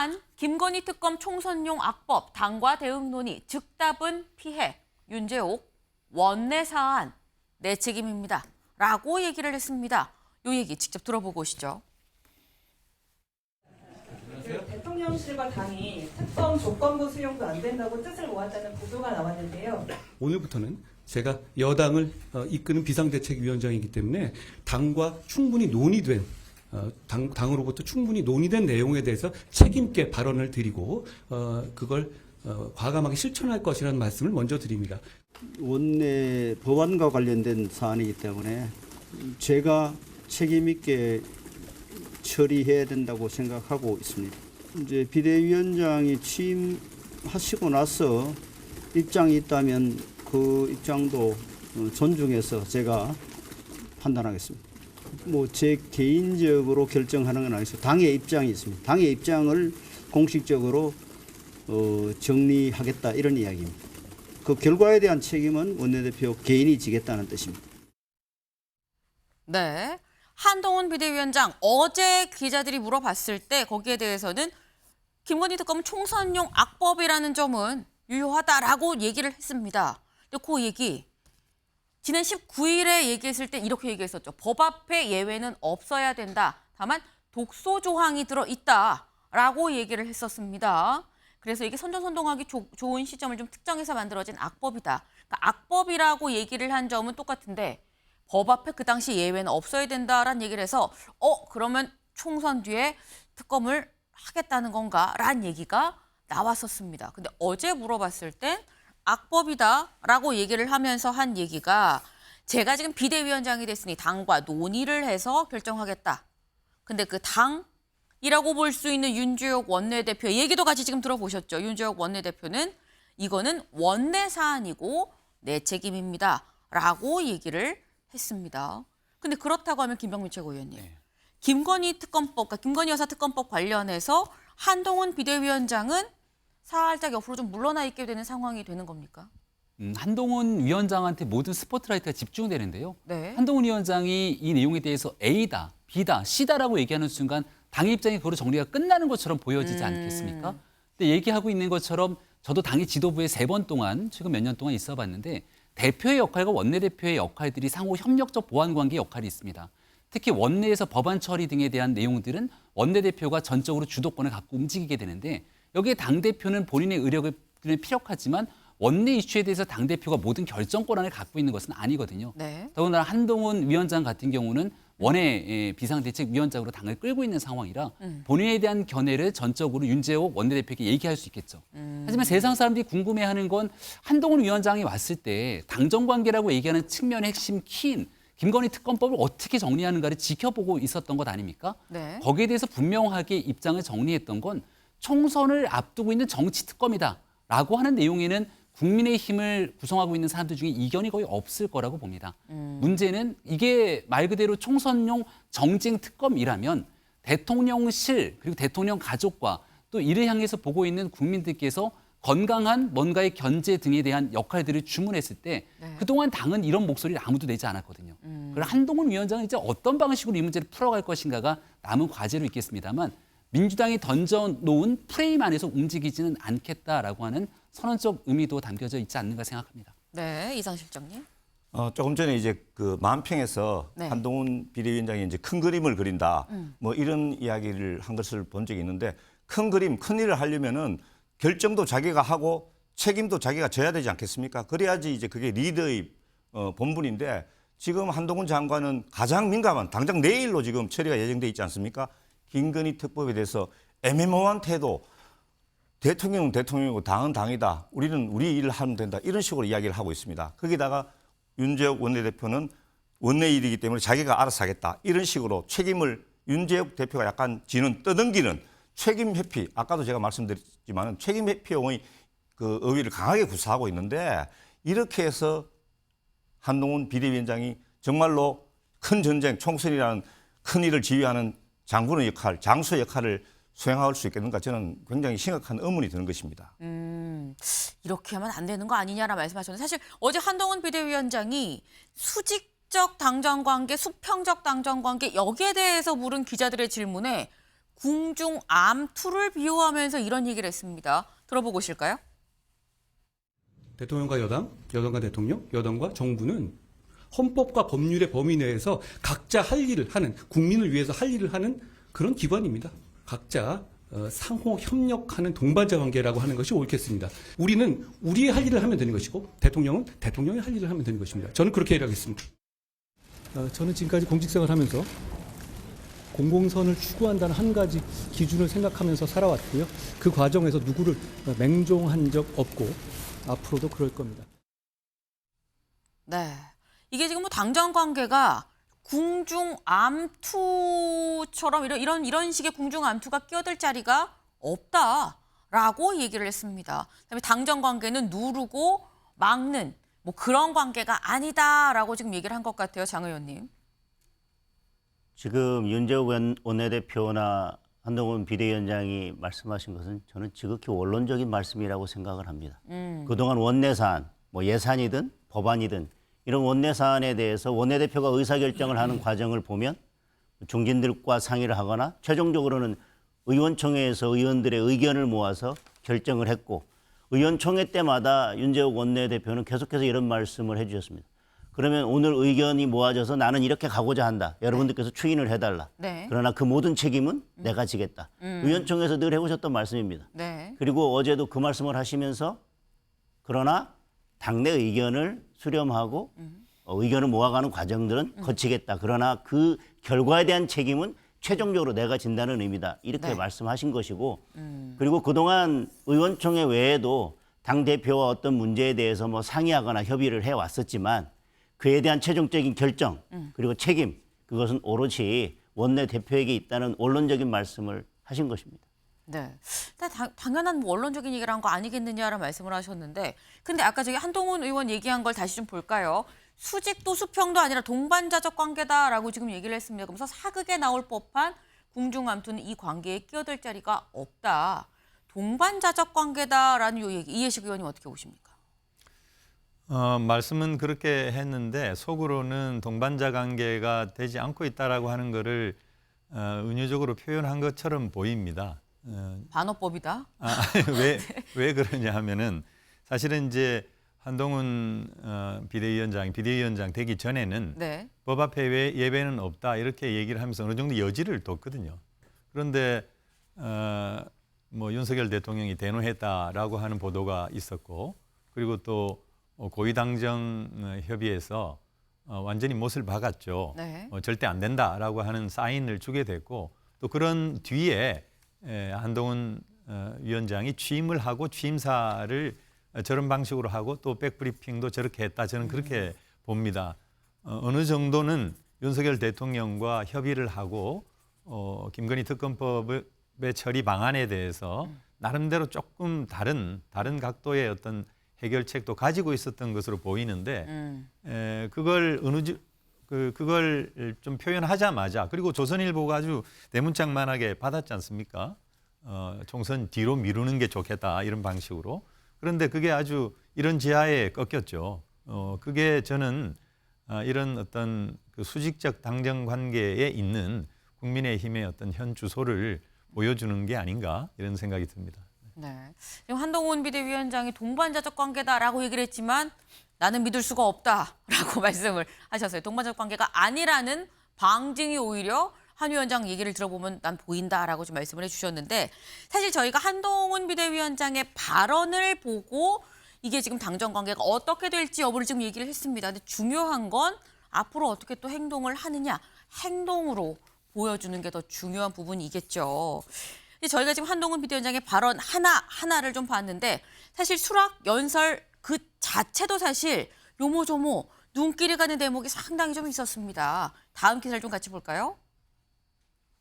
한 김건희 특검 총선용 악법 당과 대응 논의 즉답은 피해 윤재옥 원내 사안 내 책임입니다. 라고 얘기를 했습니다. 이 얘기 직접 들어보고 오시죠. 대통령실과 당이 특검 조건부 수용도 안 된다고 뜻을 모았다는 보도가 나왔는데요. 오늘부터는 제가 여당을 이끄는 비상대책위원장이기 때문에 당과 충분히 논의된 당으로부터 충분히 논의된 내용에 대해서 책임 있게 발언을 드리고 그걸 과감하게 실천할 것이라는 말씀을 먼저 드립니다. 원내 법안과 관련된 사안이기 때문에 제가 책임 있게 처리해야 된다고 생각하고 있습니다. 이제 비대위원장이 취임하시고 나서 입장이 있다면 그 입장도 존중해서 제가 판단하겠습니다. 뭐 제 개인적으로 결정하는 건 아니죠. 당의 입장이 있습니다. 당의 입장을 공식적으로 정리하겠다 이런 이야기입니다. 그 결과에 대한 책임은 원내대표 개인이 지겠다는 뜻입니다. 네, 한동훈 비대위원장 어제 기자들이 물어봤을 때 거기에 대해서는 김건희 특검은 총선용 악법이라는 점은 유효하다라고 얘기를 했습니다. 근데 그 얘기 지난 19일에 얘기했을 때 이렇게 얘기했었죠. 법 앞에 예외는 없어야 된다. 다만 독소 조항이 들어있다라고 얘기를 했었습니다. 그래서 이게 선전선동하기 좋은 시점을 좀 특정해서 만들어진 악법이다. 그러니까 악법이라고 얘기를 한 점은 똑같은데 법 앞에 그 당시 예외는 없어야 된다라는 얘기를 해서 그러면 총선 뒤에 특검을 하겠다는 건가라는 얘기가 나왔었습니다. 근데 어제 물어봤을 땐 악법이다라고 얘기를 하면서 한 얘기가 제가 지금 비대위원장이 됐으니 당과 논의를 해서 결정하겠다. 근데 그 당이라고 볼 수 있는 윤재옥 원내대표의 얘기도 같이 지금 들어보셨죠. 윤재옥 원내대표는 이거는 원내 사안이고 내 책임입니다. 라고 얘기를 했습니다. 근데 그렇다고 하면 김병민 최고위원님. 김건희 특검법, 그러니까 김건희 여사 특검법 관련해서 한동훈 비대위원장은 살짝 옆으로 좀 물러나 있게 되는 상황이 되는 겁니까? 한동훈 위원장한테 모든 스포트라이트가 집중되는데요. 네. 한동훈 위원장이 이 내용에 대해서 A다, B다, C다라고 얘기하는 순간 당의 입장이 그로 정리가 끝나는 것처럼 보여지지 않겠습니까? 근데 얘기하고 있는 것처럼 저도 당의 지도부에 3번 동안 최근 몇 년 동안 있어 봤는데 대표의 역할과 원내대표의 역할들이 상호 협력적 보완관계 역할이 있습니다. 특히 원내에서 법안 처리 등에 대한 내용들은 원내대표가 전적으로 주도권을 갖고 움직이게 되는데 여기에 당대표는 본인의 의력을 피력하지만 원내 이슈에 대해서 당대표가 모든 결정권을 갖고 있는 것은 아니거든요. 네. 더군다나 한동훈 위원장 같은 경우는 원외 비상대책위원장으로 당을 끌고 있는 상황이라 본인에 대한 견해를 전적으로 윤재옥 원내대표에게 얘기할 수 있겠죠. 하지만 세상 사람들이 궁금해하는 건 한동훈 위원장이 왔을 때 당정관계라고 얘기하는 측면의 핵심 키인 김건희 특검법을 어떻게 정리하는가를 지켜보고 있었던 것 아닙니까? 네. 거기에 대해서 분명하게 입장을 정리했던 건 총선을 앞두고 있는 정치특검이다라고 하는 내용에는 국민의힘을 구성하고 있는 사람들 중에 이견이 거의 없을 거라고 봅니다. 문제는 이게 말 그대로 총선용 정쟁 특검이라면 대통령실 그리고 대통령 가족과 또 이를 향해서 보고 있는 국민들께서 건강한 뭔가의 견제 등에 대한 역할들을 주문했을 때 그동안 당은 이런 목소리를 아무도 내지 않았거든요. 그럼 한동훈 위원장은 이제 어떤 방식으로 이 문제를 풀어갈 것인가가 남은 과제로 있겠습니다만 민주당이 던져놓은 프레임 안에서 움직이지는 않겠다라고 하는 선언적 의미도 담겨져 있지 않는가 생각합니다. 네, 이상 실장님. 조금 전에 이제 그 마한평에서 네. 한동훈 비대위원장이 이제 큰 그림을 그린다. 뭐 이런 이야기를 한 것을 본 적이 있는데 큰 그림, 큰 일을 하려면은 결정도 자기가 하고 책임도 자기가 져야 되지 않겠습니까? 그래야지 이제 그게 리더의 본분인데 지금 한동훈 장관은 가장 민감한 당장 내일로 지금 처리가 예정돼 있지 않습니까? 김건희 특법에 대해서 애매모호한 태도, 대통령은 대통령이고 당은 당이다. 우리는 우리 일을 하면 된다. 이런 식으로 이야기를 하고 있습니다. 거기다가 윤재옥 원내대표는 원내 일이기 때문에 자기가 알아서 하겠다. 이런 식으로 책임을 윤재옥 대표가 약간 떠넘기는 책임 회피. 아까도 제가 말씀드렸지만 책임 회피용의 그 어휘를 강하게 구사하고 있는데 이렇게 해서 한동훈 비대위원장이 정말로 큰 전쟁, 총선이라는 큰 일을 지휘하는 장군의 역할, 장수의 역할을 수행할 수 있겠는가 저는 굉장히 심각한 의문이 드는 것입니다. 이렇게 하면 안 되는 거 아니냐라 말씀하셨는데 사실 어제 한동훈 비대위원장이 수직적 당정관계, 수평적 당정관계 여기에 대해서 물은 기자들의 질문에 궁중 암투를 비유하면서 이런 얘기를 했습니다. 들어보고 오실까요? 대통령과 여당, 여당과 대통령, 여당과 정부는 헌법과 법률의 범위 내에서 각자 할 일을 하는, 국민을 위해서 할 일을 하는 그런 기관입니다. 각자 상호 협력하는 동반자 관계라고 하는 것이 옳겠습니다. 우리는 우리의 할 일을 하면 되는 것이고 대통령은 대통령의 할 일을 하면 되는 것입니다. 저는 그렇게 일하겠습니다. 저는 지금까지 공직생활을 하면서 공공선을 추구한다는 한 가지 기준을 생각하면서 살아왔고요. 그 과정에서 누구를 맹종한 적 없고 앞으로도 그럴 겁니다. 네. 이게 지금 뭐 당정 관계가 궁중 암투처럼 이런 식의 궁중 암투가 끼어들 자리가 없다라고 얘기를 했습니다. 그다음에 당정 관계는 누르고 막는 뭐 그런 관계가 아니다라고 지금 얘기를 한 것 같아요, 장 의원님. 지금 윤재욱 원내대표나 한동훈 비대위원장이 말씀하신 것은 저는 지극히 원론적인 말씀이라고 생각을 합니다. 그동안 원내사안, 뭐 예산이든 법안이든 이런 원내사안에 대해서 원내대표가 의사결정을 하는 과정을 보면 중진들과 상의를 하거나 최종적으로는 의원총회에서 의원들의 의견을 모아서 결정을 했고 의원총회 때마다 윤재욱 원내대표는 계속해서 이런 말씀을 해주셨습니다. 그러면 오늘 의견이 모아져서 나는 이렇게 가고자 한다. 여러분들께서 추인을 해달라. 네. 그러나 그 모든 책임은 내가 지겠다. 의원총회에서 늘 해오셨던 말씀입니다. 네. 그리고 어제도 그 말씀을 하시면서 그러나 당내 의견을 수렴하고 의견을 모아가는 과정들은 거치겠다. 그러나 그 결과에 대한 책임은 최종적으로 내가 진다는 의미다. 이렇게 네. 말씀하신 것이고 그리고 그동안 의원총회 외에도 당대표와 어떤 문제에 대해서 뭐 상의하거나 협의를 해왔었지만 그에 대한 최종적인 결정 그리고 책임 그것은 오롯이 원내대표에게 있다는 원론적인 말씀을 하신 것입니다. 네. 당연한 뭐 원론적인 얘기를 한 거 아니겠느냐라는 말씀을 하셨는데 근데 아까 저기 한동훈 의원 얘기한 걸 다시 좀 볼까요? 수직도 수평도 아니라 동반자적 관계다라고 지금 얘기를 했습니다. 그러면서 사극에 나올 법한 궁중암투는 이 관계에 끼어들 자리가 없다. 동반자적 관계다라는 요 얘기 이해식 의원님 어떻게 보십니까? 말씀은 그렇게 했는데 속으로는 동반자 관계가 되지 않고 있다라고 하는 거를 은유적으로 표현한 것처럼 보입니다. 반어법이다. 왜 그러냐 하면은 사실은 이제 한동훈 비대위원장 되기 전에는 네. 법 앞에 예배는 없다 이렇게 얘기를 하면서 어느 정도 여지를 뒀거든요. 그런데 뭐 윤석열 대통령이 대노했다라고 하는 보도가 있었고 그리고 또 고위당정 협의에서 완전히 못을 박았죠. 네. 절대 안 된다라고 하는 사인을 주게 됐고 또 그런 뒤에 한동훈 위원장이 취임을 하고 취임사를 저런 방식으로 하고 또 백브리핑도 저렇게 했다. 저는 그렇게 봅니다. 어느 정도는 윤석열 대통령과 협의를 하고 김건희 특검법의 처리 방안에 대해서 나름대로 조금 다른 각도의 어떤 해결책도 가지고 있었던 것으로 보이는데 그걸 그걸 좀 표현하자마자 그리고 조선일보가 아주 대문짝만하게 받았지 않습니까? 총선 뒤로 미루는 게 좋겠다 이런 방식으로. 그런데 그게 아주 이런 지하에 꺾였죠. 그게 저는 이런 어떤 그 수직적 당정 관계에 있는 국민의힘의 어떤 현 주소를 보여주는 게 아닌가 이런 생각이 듭니다. 네. 지금 한동훈 비대위원장이 동반자적 관계다라고 얘기를 했지만 나는 믿을 수가 없다라고 말씀을 하셨어요. 동반자적 관계가 아니라는 방증이 오히려 한 위원장 얘기를 들어보면 난 보인다라고 좀 말씀을 해주셨는데 사실 저희가 한동훈 비대위원장의 발언을 보고 이게 지금 당정 관계가 어떻게 될지 여부를 지금 얘기를 했습니다. 근데 중요한 건 앞으로 어떻게 또 행동을 하느냐, 행동으로 보여주는 게 더 중요한 부분이겠죠. 저희가 지금 한동훈 비대위원장의 발언 하나를 좀 봤는데 사실 수락 연설 그 자체도 사실 요모조모 눈길이 가는 대목이 상당히 좀 있었습니다. 다음 기사를 좀 같이 볼까요?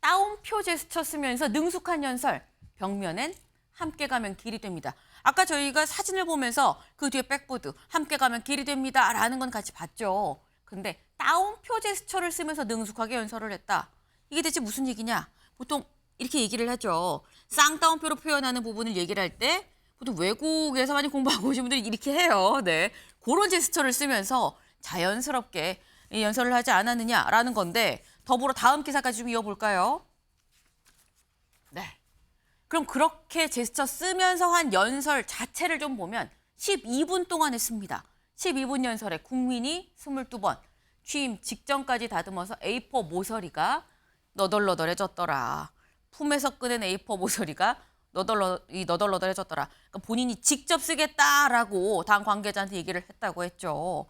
따옴표 제스처 쓰면서 능숙한 연설, 벽면엔 함께 가면 길이 됩니다. 아까 저희가 사진을 보면서 그 뒤에 백보드 함께 가면 길이 됩니다라는 건 같이 봤죠. 근데 따옴표 제스처를 쓰면서 능숙하게 연설을 했다. 이게 대체 무슨 얘기냐? 보통 이렇게 얘기를 하죠. 쌍따옴표로 표현하는 부분을 얘기를 할 때 보통 외국에서 많이 공부하고 오신 분들이 이렇게 해요. 네, 그런 제스처를 쓰면서 자연스럽게 연설을 하지 않았느냐라는 건데 더불어 다음 기사까지 좀 이어볼까요? 네. 그럼 그렇게 제스처 쓰면서 한 연설 자체를 좀 보면 12분 동안 했습니다. 12분 연설에 국민이 22번, 취임 직전까지 다듬어서 A4 모서리가 너덜너덜해졌더라. 품에서 꺼낸 A4 모서리가 너덜너덜해졌더라. 그러니까 본인이 직접 쓰겠다라고 당 관계자한테 얘기를 했다고 했죠.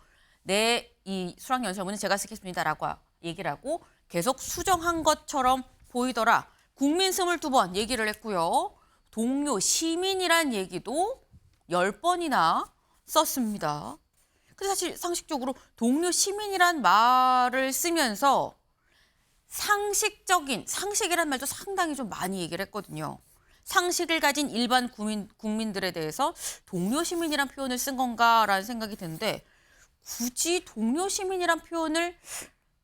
이 수락 연설문은 제가 쓰겠습니다라고 얘기를 하고 계속 수정한 것처럼 보이더라. 국민 22번 얘기를 했고요. 동료 시민이란 얘기도 10번이나 썼습니다. 근데 사실 상식적으로 동료 시민이란 말을 쓰면서 상식이란 말도 상당히 좀 많이 얘기를 했거든요. 상식을 가진 일반 국민들에 대해서 동료 시민이란 표현을 쓴 건가라는 생각이 드는데 굳이 동료 시민이란 표현을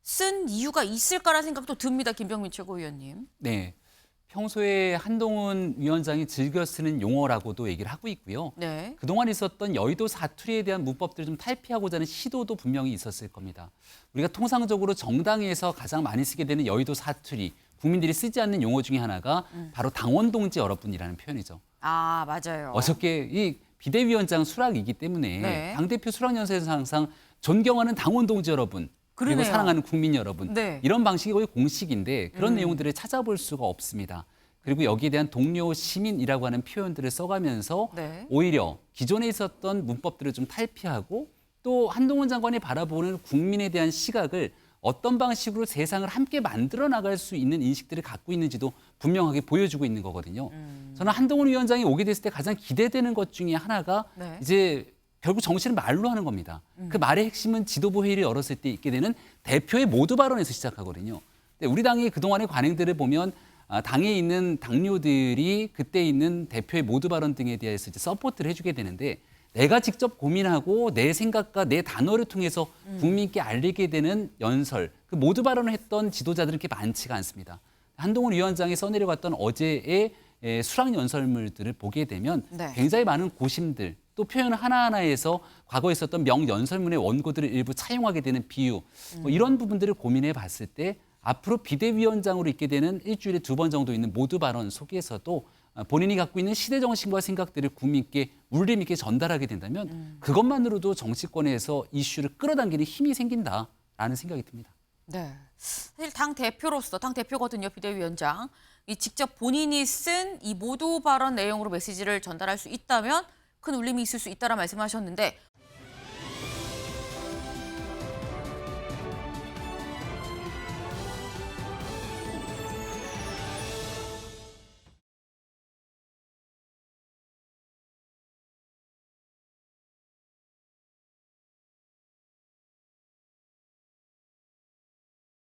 쓴 이유가 있을까라는 생각도 듭니다. 김병민 최고위원님. 네. 평소에 한동훈 위원장이 즐겨 쓰는 용어라고도 얘기를 하고 있고요. 네. 그동안 있었던 여의도 사투리에 대한 문법들을 좀 탈피하고자 하는 시도도 분명히 있었을 겁니다. 우리가 통상적으로 정당에서 가장 많이 쓰게 되는 여의도 사투리, 국민들이 쓰지 않는 용어 중에 하나가 바로 당원 동지 여러분이라는 표현이죠. 아, 맞아요. 어저께 이 비대위원장 수락이기 때문에 네. 당대표 수락 연설에서 항상 존경하는 당원 동지 여러분, 그리고 그러네요. 사랑하는 국민 여러분, 네. 이런 방식이 거의 공식인데 그런 내용들을 찾아볼 수가 없습니다. 그리고 여기에 대한 동료 시민이라고 하는 표현들을 써가면서 네. 오히려 기존에 있었던 문법들을 좀 탈피하고 또 한동훈 장관이 바라보는 국민에 대한 시각을 어떤 방식으로 세상을 함께 만들어 나갈 수 있는 인식들을 갖고 있는지도 분명하게 보여주고 있는 거거든요. 저는 한동훈 위원장이 오게 됐을 때 가장 기대되는 것 중에 하나가 네. 이제 결국 정치를 말로 하는 겁니다. 그 말의 핵심은 지도부 회의를 열었을 때 있게 되는 대표의 모두 발언에서 시작하거든요. 근데 우리 당의 그동안의 관행들을 보면 당에 있는 당료들이 그때 있는 대표의 모두 발언 등에 대해서 이제 서포트를 해주게 되는데 내가 직접 고민하고 내 생각과 내 단어를 통해서 국민께 알리게 되는 연설, 그 모두 발언을 했던 지도자들은 그렇게 많지가 않습니다. 한동훈 위원장이 써내려갔던 어제의 수락 연설물들을 보게 되면 네. 굉장히 많은 고심들, 또 표현 하나하나에서 과거에 있었던 명연설문의 원고들을 일부 차용하게 되는 비유, 뭐 이런 부분들을 고민해 봤을 때 앞으로 비대위원장으로 있게 되는 일주일에 2번 정도 있는 모두 발언 속에서도 본인이 갖고 있는 시대 정신과 생각들을 국민께 울림 있게 전달하게 된다면 그것만으로도 정치권에서 이슈를 끌어당기는 힘이 생긴다라는 생각이 듭니다. 네. 사실 당 대표로서 당 대표거든요, 비대위원장. 이 직접 본인이 쓴 이 모두 발언 내용으로 메시지를 전달할 수 있다면 큰 울림이 있을 수 있다라 말씀하셨는데